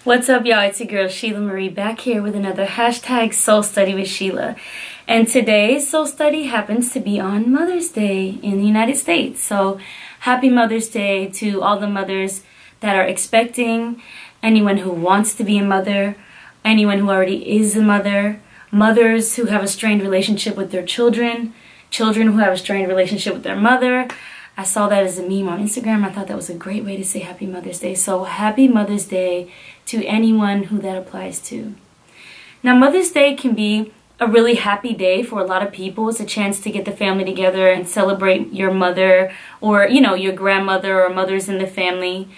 What's up, y'all? It's your girl Sheila Marie back here with another hashtag Soul Study with Sheila. And today's Soul Study happens to be on Mother's Day in the United States. So happy Mother's Day to all the mothers that are expecting, anyone who wants to be a mother, anyone who already is a mother, mothers who have a strained relationship with their children, children who have a strained relationship with their mother. I saw that as a meme on Instagram. I thought that was a great way to say Happy Mother's Day. So Happy Mother's Day to anyone who that applies to. Now, Mother's Day can be a really happy day for a lot of people. It's a chance to get the family together and celebrate your mother or, your grandmother or mothers in the family.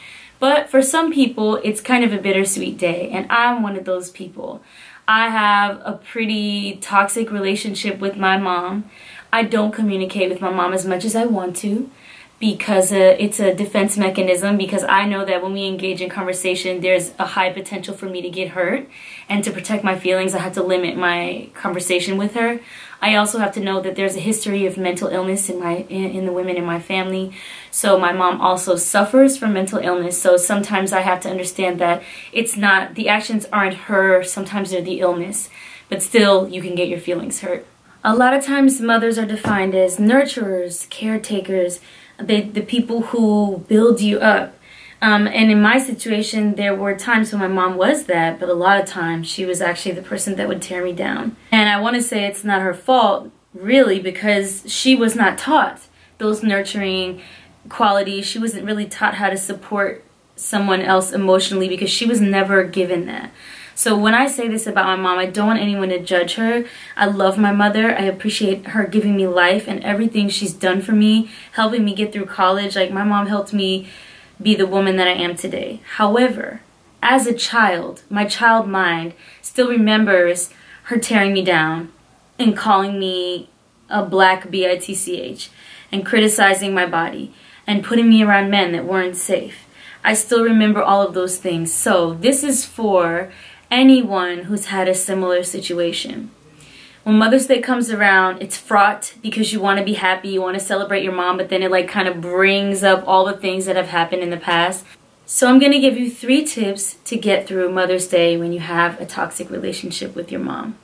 But for some people, it's kind of a bittersweet day, and I'm one of those people. I have a pretty toxic relationship with my mom. I don't communicate with my mom as much as I want to because it's a defense mechanism, because I know that when we engage in conversation, there's a high potential for me to get hurt. And to protect my feelings, I have to limit my conversation with her. I also have to know that there's a history of mental illness in the women in my family. So my mom also suffers from mental illness. So sometimes I have to understand that the actions aren't her, sometimes they're the illness. But still, you can get your feelings hurt. A lot of times mothers are defined as nurturers, caretakers, the people who build you up. And in my situation, there were times when my mom was that, but a lot of times she was actually the person that would tear me down. And I want to say it's not her fault, really, because she was not taught those nurturing qualities. She wasn't really taught how to support someone else emotionally because she was never given that. So when I say this about my mom, I don't want anyone to judge her. I love my mother. I appreciate her giving me life and everything she's done for me, helping me get through college. Like, my mom helped me be the woman that I am today. However, as a child, my child mind still remembers her tearing me down and calling me a black bitch and criticizing my body and putting me around men that weren't safe. I still remember all of those things. So this is for anyone who's had a similar situation. When Mother's Day comes around, it's fraught because you want to be happy, you want to celebrate your mom, but then it kind of brings up all the things that have happened in the past. So I'm going to give you 3 tips to get through Mother's Day when you have a toxic relationship with your mom.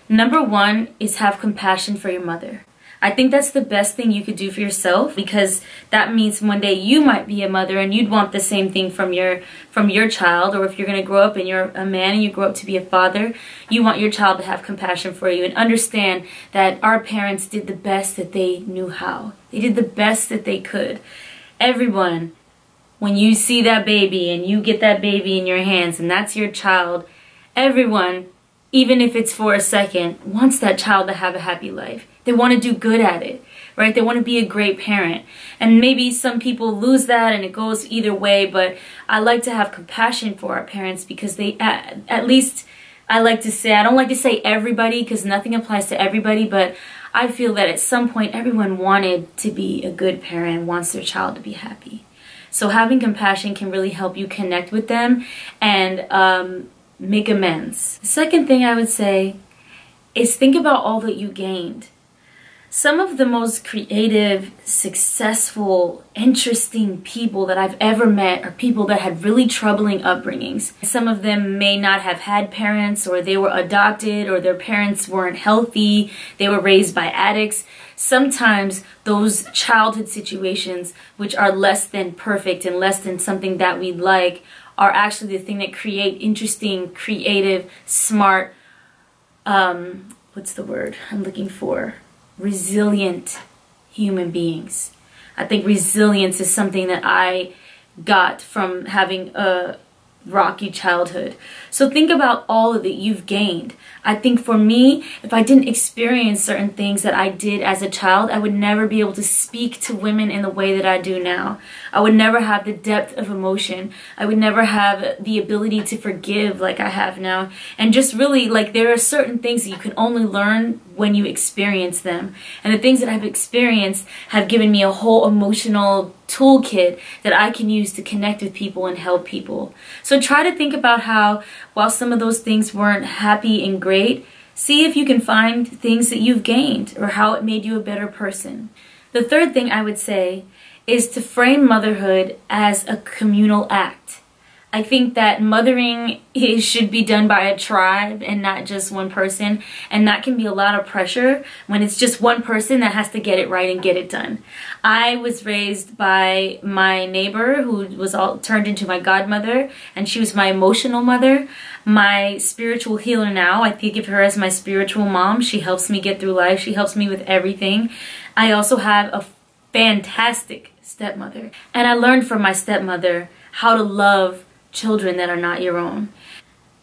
Number 1 is have compassion for your mother. I think that's the best thing you could do for yourself, because that means one day you might be a mother and you'd want the same thing from your child. Or if you're going to grow up and you're a man and you grow up to be a father, you want your child to have compassion for you and understand that our parents did the best that they knew how. They did the best that they could. Everyone, when you see that baby and you get that baby in your hands and that's your child, everyone, even if it's for a second, wants that child to have a happy life. They want to do good at it, right? They want to be a great parent. And maybe some people lose that and it goes either way, but I like to have compassion for our parents because they, at least I like to say, I don't like to say everybody because nothing applies to everybody, but I feel that at some point everyone wanted to be a good parent, wants their child to be happy. So having compassion can really help you connect with them and make amends. The second thing I would say is think about all that you gained. Some of the most creative, successful, interesting people that I've ever met are people that had really troubling upbringings. Some of them may not have had parents, or they were adopted, or their parents weren't healthy, they were raised by addicts. Sometimes those childhood situations, which are less than perfect and less than something that we like, are actually the thing that create interesting, creative, smart, what's the word I'm looking for? Resilient human beings. I think resilience is something that I got from having a rocky childhood. So think about all of it you've gained. I think for me, if I didn't experience certain things that I did as a child, I would never be able to speak to women in the way that I do now. I would never have the depth of emotion. I would never have the ability to forgive like I have now. And just really, there are certain things that you can only learn when you experience them. And the things that I've experienced have given me a whole emotional toolkit that I can use to connect with people and help people. So try to think about how, while some of those things weren't happy and great, see if you can find things that you've gained or how it made you a better person. The third thing I would say is to frame motherhood as a communal act. I think that mothering should be done by a tribe and not just one person. And that can be a lot of pressure when it's just one person that has to get it right and get it done. I was raised by my neighbor who was all turned into my godmother, and she was my emotional mother. My spiritual healer now, I think of her as my spiritual mom. She helps me get through life. She helps me with everything. I also have a fantastic stepmother. And I learned from my stepmother how to love children that are not your own.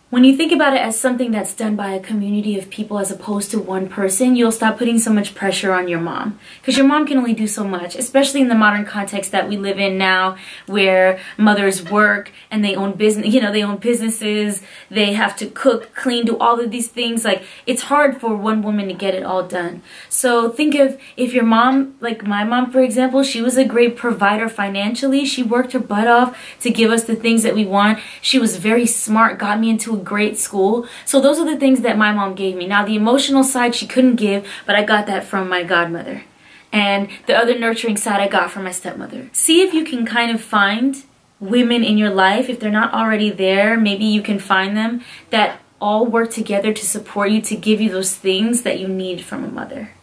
When you think about it as something that's done by a community of people as opposed to one person, you'll stop putting so much pressure on your mom. Because your mom can only do so much, especially in the modern context that we live in now, where mothers work and they own business, they own businesses, they have to cook, clean, do all of these things. Like, it's hard for one woman to get it all done. So think of if your mom, like my mom, for example, she was a great provider financially. She worked her butt off to give us the things that we want. She was very smart, got me into a great school. So those are the things that my mom gave me. Now, the emotional side she couldn't give, but I got that from my godmother. And the other nurturing side I got from my stepmother. See if you can kind of find women in your life, if they're not already there, maybe you can find them, that all work together to support you, to give you those things that you need from a mother.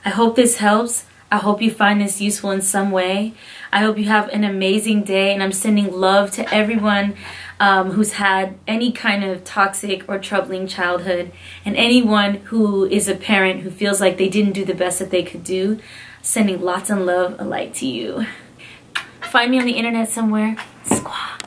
I hope this helps. I hope you find this useful in some way. I hope you have an amazing day, and I'm sending love to everyone who's had any kind of toxic or troubling childhood, and anyone who is a parent who feels like they didn't do the best that they could do. Sending lots of love alike to you. Find me on the internet somewhere. Squaw.